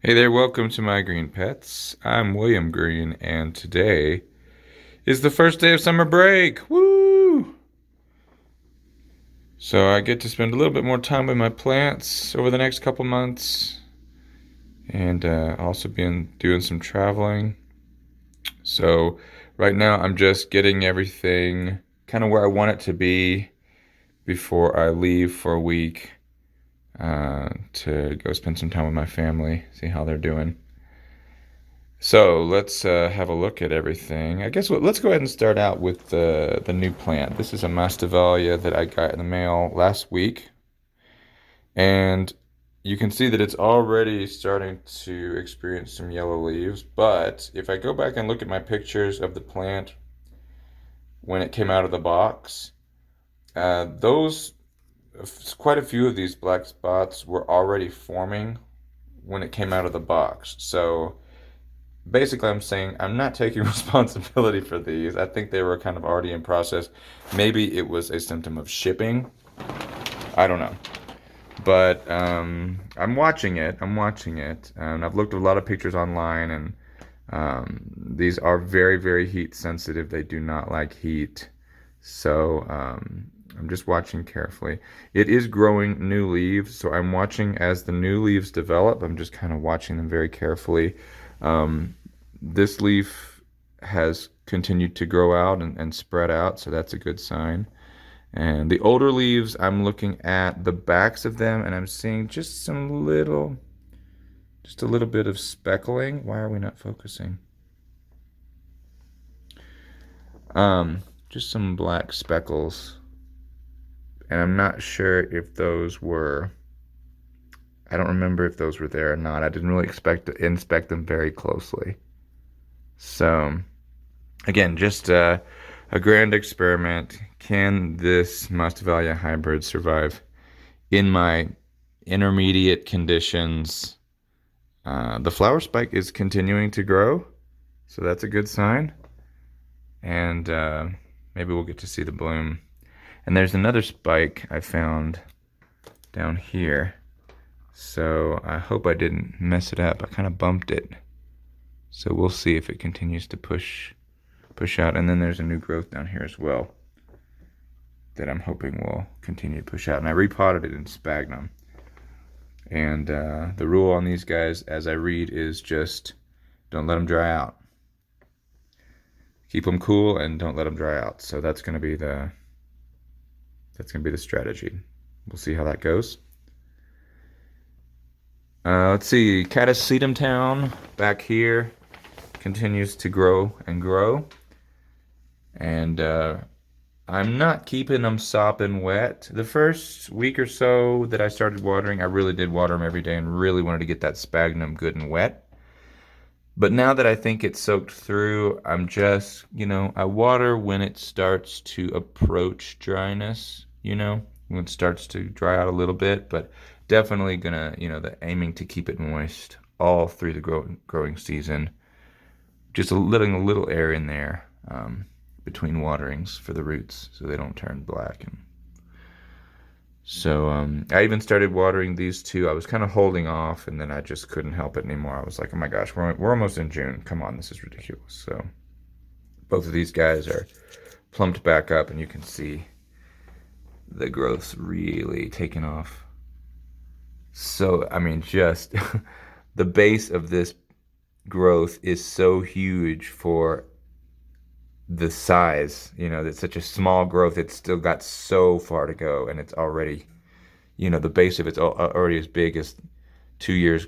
Hey there, welcome to my green pets. I'm William Green, and today is the first day of summer break. Woo! So I get to spend a little bit more time with my plants over the next couple months, and also been doing some traveling. So right now I'm just getting everything kind of where I want it to be before I leave for a week to go spend some time with my family, see how they're doing. So let's have a look at everything. I guess let's go ahead and start out with the new plant. This is a Masdevallia that I got in the mail last week, and you can see that it's already starting to experience some yellow leaves. But if I go back and look at my pictures of the plant when it came out of the box, those quite a few of these black spots were already forming when it came out of the box. So basically, I'm saying I'm not taking responsibility for these. I think they were kind of already in process. Maybe it was a symptom of shipping. I don't know. But I'm watching it. I'm watching it. And I've looked at a lot of pictures online, and these are very, very heat sensitive. They do not like heat. So I'm just watching carefully. It is growing new leaves, so I'm watching as the new leaves develop. I'm just kind of watching them very carefully. This leaf has continued to grow out and spread out, so that's a good sign. And the older leaves, I'm looking at the backs of them, and I'm seeing just a little bit of speckling. Why are we not focusing? Just some black speckles. And I'm not sure if those were, I don't remember if those were there or not. I didn't really expect to inspect them very closely. So, again, just a grand experiment. Can this Masdevallia hybrid survive in my intermediate conditions? The flower spike is continuing to grow, so that's a good sign. And maybe we'll get to see the bloom. And there's another spike I found down here. So I hope I didn't mess it up. I kind of bumped it. So we'll see if it continues to push out. And then there's a new growth down here as well that I'm hoping will continue to push out. And I repotted it in sphagnum. And the rule on these guys, as I read, is just don't let them dry out. Keep them cool and don't let them dry out. So that's going to be the strategy. We'll see how that goes. Let's see, Caddis Sedum Town back here continues to grow and grow. And I'm not keeping them sopping wet. The first week or so that I started watering, I really did water them every day and really wanted to get that sphagnum good and wet. But now that I think it's soaked through, I'm just, I water when it starts to approach dryness, when it starts to dry out a little bit, but definitely gonna, aiming to keep it moist all through the growing season. Just letting a little air in there between waterings for the roots so they don't turn black. And so I even started watering these two. I was kind of holding off, and then I just couldn't help it anymore. I was like, oh my gosh, we're almost in June. Come on, this is ridiculous. So both of these guys are plumped back up, and you can see the growth's really taken off. So, I mean, just the base of this growth is so huge for the size, it's such a small growth. It's still got so far to go, and it's already, the base of it's already as big as 2 years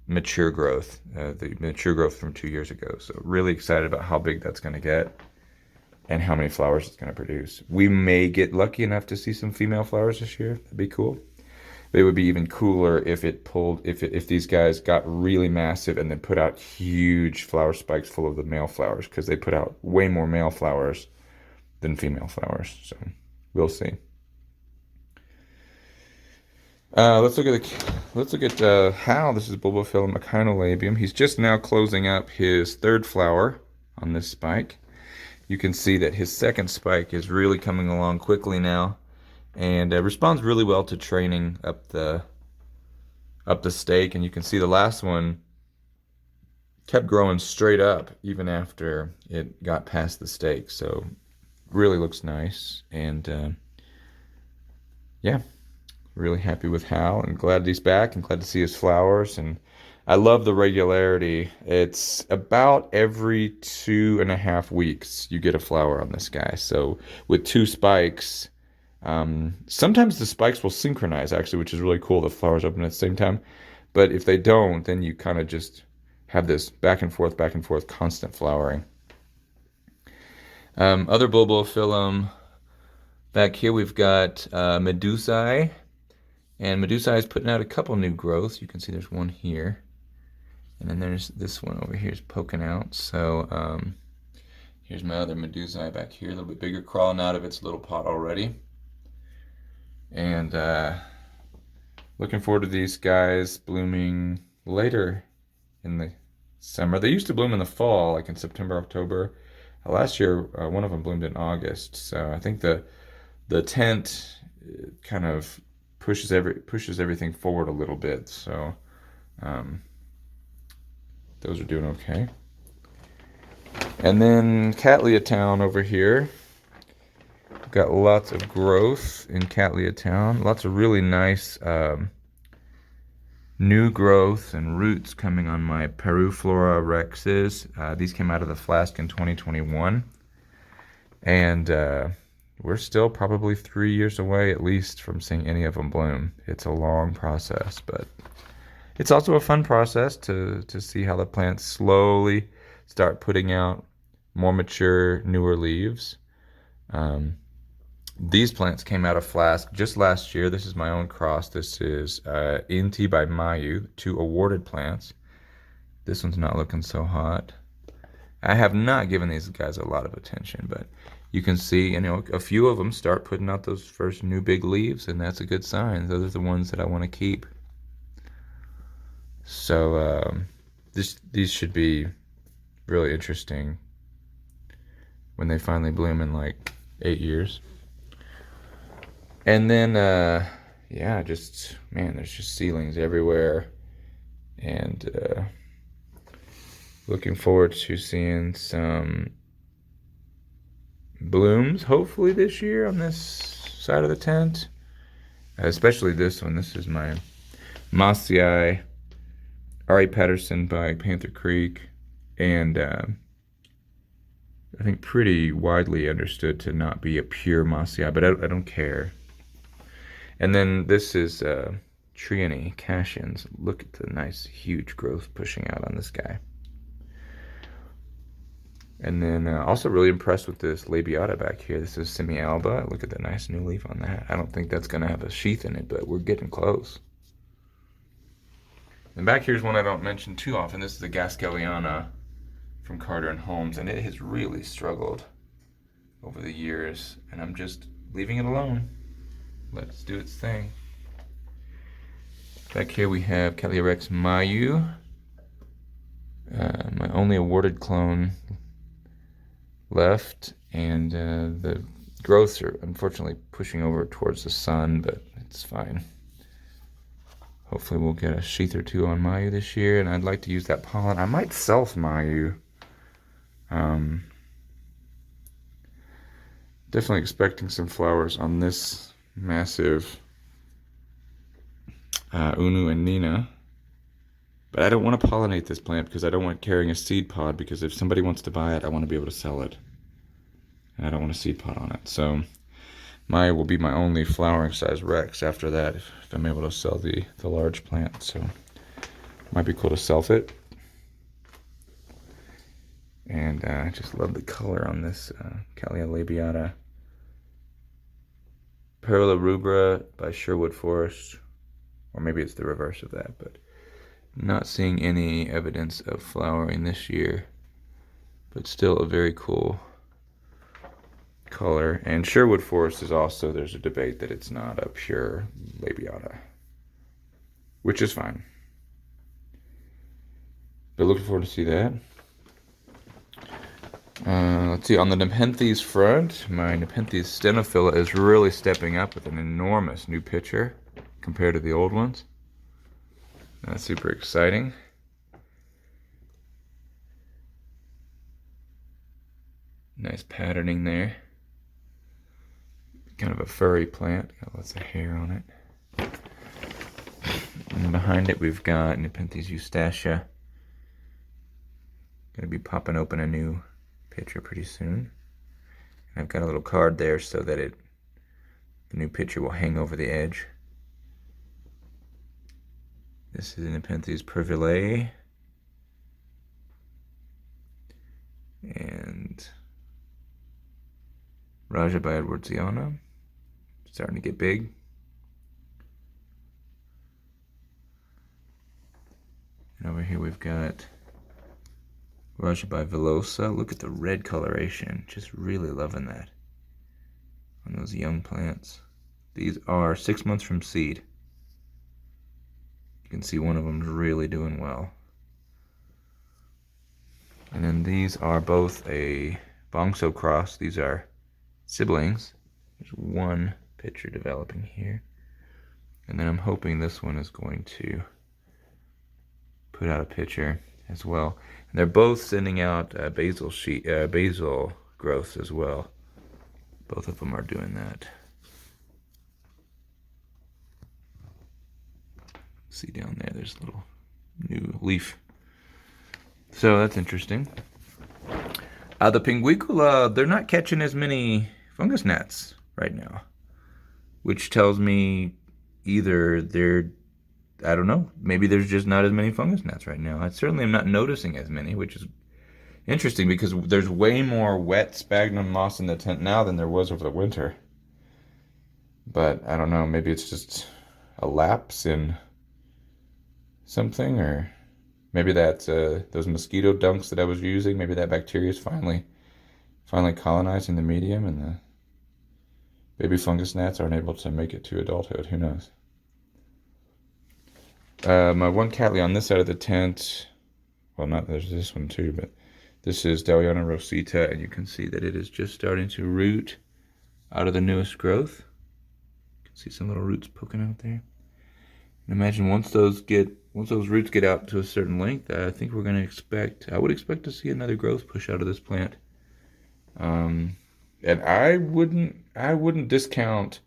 mature growth, the mature growth from 2 years ago. So really excited about how big that's going to get and how many flowers it's going to produce. We may get lucky enough to see some female flowers this year. That'd be cool. But it would be even cooler if if these guys got really massive and then put out huge flower spikes full of the male flowers, because they put out way more male flowers than female flowers. So we'll see. Let's look at Hal. This is Bulbophyllum echinolabium. He's just now closing up his third flower on this spike. You can see that his second spike is really coming along quickly now, and responds really well to training up the stake. And you can see the last one kept growing straight up even after it got past the stake. So really looks nice. And yeah, really happy with Hal and glad he's back and glad to see his flowers. And I love the regularity. It's about every 2.5 weeks you get a flower on this guy. So with 2 spikes, sometimes the spikes will synchronize actually, which is really cool. The flowers open at the same time. But if they don't, then you kind of just have this back and forth, constant flowering. Other bulbophyllum. Back here we've got Medusae. And Medusae is putting out a couple new growths. You can see there's one here. And then there's this one over here is poking out. So here's my other Medusae back here, a little bit bigger, crawling out of its little pot already. And looking forward to these guys blooming later in the summer. They used to bloom in the fall, like in September, October. Last year, one of them bloomed in August. So I think the tent kind of pushes everything forward a little bit. So those are doing okay. And then Cattleya Town over here. Got lots of growth in Cattleya Town. Lots of really nice new growth and roots coming on my Peruflora rexes. These came out of the flask in 2021. And we're still probably 3 years away at least from seeing any of them bloom. It's a long process, but it's also a fun process to see how the plants slowly start putting out more mature, newer leaves. These plants came out of flask just last year. This is my own cross. This is Inti by Mayu, 2 awarded plants. This one's not looking so hot. I have not given these guys a lot of attention, but you can see, a few of them start putting out those first new big leaves, and that's a good sign. Those are the ones that I want to keep. So these should be really interesting when they finally bloom in like 8 years. And then, yeah, there's just seedlings everywhere. And looking forward to seeing some blooms, hopefully this year on this side of the tent. Especially this one. This is my Mossiae, R.A. Patterson by Panther Creek. And I think pretty widely understood to not be a pure Mossiae, but I don't care. And then this is Trianae Cashions. Look at the nice huge growth pushing out on this guy. And then also really impressed with this Labiata back here. This is Semi-Alba. Look at the nice new leaf on that. I don't think that's going to have a sheath in it, but we're getting close. And back here's one I don't mention too often. This is the Gaskeliana from Carter and Holmes, and it has really struggled over the years, and I'm just leaving it alone. Let's do its thing. Back here we have Cattleya Rex Mayu, my only awarded clone left, and the growths are unfortunately pushing over towards the sun, but it's fine. Hopefully we'll get a sheath or 2 on Mayu this year, and I'd like to use that pollen. I might self Mayu. Definitely expecting some flowers on this massive Unu and Nina. But I don't want to pollinate this plant because I don't want carrying a seed pod, because if somebody wants to buy it, I want to be able to sell it. And I don't want a seed pod on it. So Maya will be my only flowering size Rex after that if I'm able to sell the large plant. So might be cool to self it. And I just love the color on this Cattleya Labiata. Perla rubra by Sherwood Forest. Or maybe it's the reverse of that, but not seeing any evidence of flowering this year. But still a very cool color. And Sherwood Forest is also, there's a debate that it's not a pure Labiata, which is fine. But looking forward to see that. Let's see, on the Nepenthes front, my Nepenthes stenophila is really stepping up with an enormous new picture compared to the old ones. That's super exciting. Nice patterning there. Kind of a furry plant, got lots of hair on it. And behind it we've got Nepenthes eustacia. Gonna be popping open a new pitcher pretty soon. And I've got a little card there so that the new pitcher will hang over the edge. This is Nepenthes purvillei. And Raja by Edwardsiana. Starting to get big. And over here we've got Raja by Velosa. Look at the red coloration. Just really loving that on those young plants. These are 6 months from seed. You can see one of them's really doing well. And then these are both a Bongso cross. These are siblings. There's one pitcher developing here. And then I'm hoping this one is going to put out a pitcher as well. And they're both sending out basil growths as well. Both of them are doing that. See down there, there's a little new leaf. So that's interesting. The Pinguicula, they're not catching as many fungus gnats right now, which tells me either they're, I don't know, maybe there's just not as many fungus gnats right now. I certainly am not noticing as many, which is interesting because there's way more wet sphagnum moss in the tent now than there was over the winter. But I don't know, maybe it's just a lapse in something, or maybe that's those mosquito dunks that I was using. Maybe that bacteria is finally colonizing the medium, and the baby fungus gnats aren't able to make it to adulthood. Who knows? My one cattleya on this side of the tent, well, not there's this one too, but this is Daliana rosita, and you can see that it is just starting to root out of the newest growth. You can see some little roots poking out there. And imagine once those roots get out to a certain length, I think we're going to I would expect to see another growth push out of this plant. And I wouldn't discount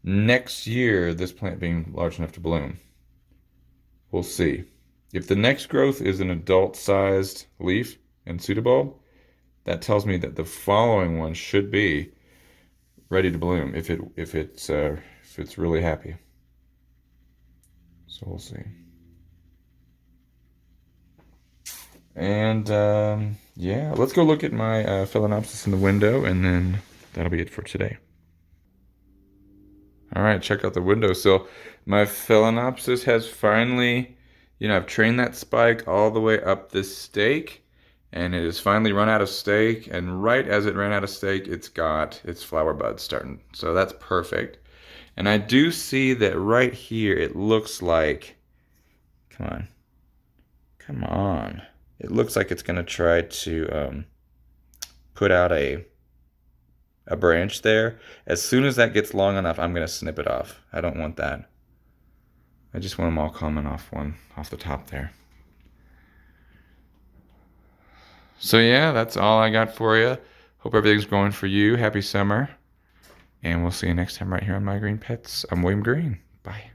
next year this plant being large enough to bloom. We'll see. If the next growth is an adult-sized leaf and pseudobulb, that tells me that the following one should be ready to bloom if it's really happy. So we'll see. And yeah, let's go look at my Phalaenopsis in the window, and then that'll be it for today. All right, check out the window. So my Phalaenopsis has finally, I've trained that spike all the way up this stake, and it has finally run out of stake. And right as it ran out of stake, it's got its flower buds starting. So that's perfect. And I do see that right here, it looks like, come on. It looks like it's going to try to put out a branch there. As soon as that gets long enough, I'm going to snip it off. I don't want that. I just want them all coming off the top there. So yeah, that's all I got for you. Hope everything's going for you. Happy summer. And we'll see you next time right here on My Green Pets. I'm William Green. Bye.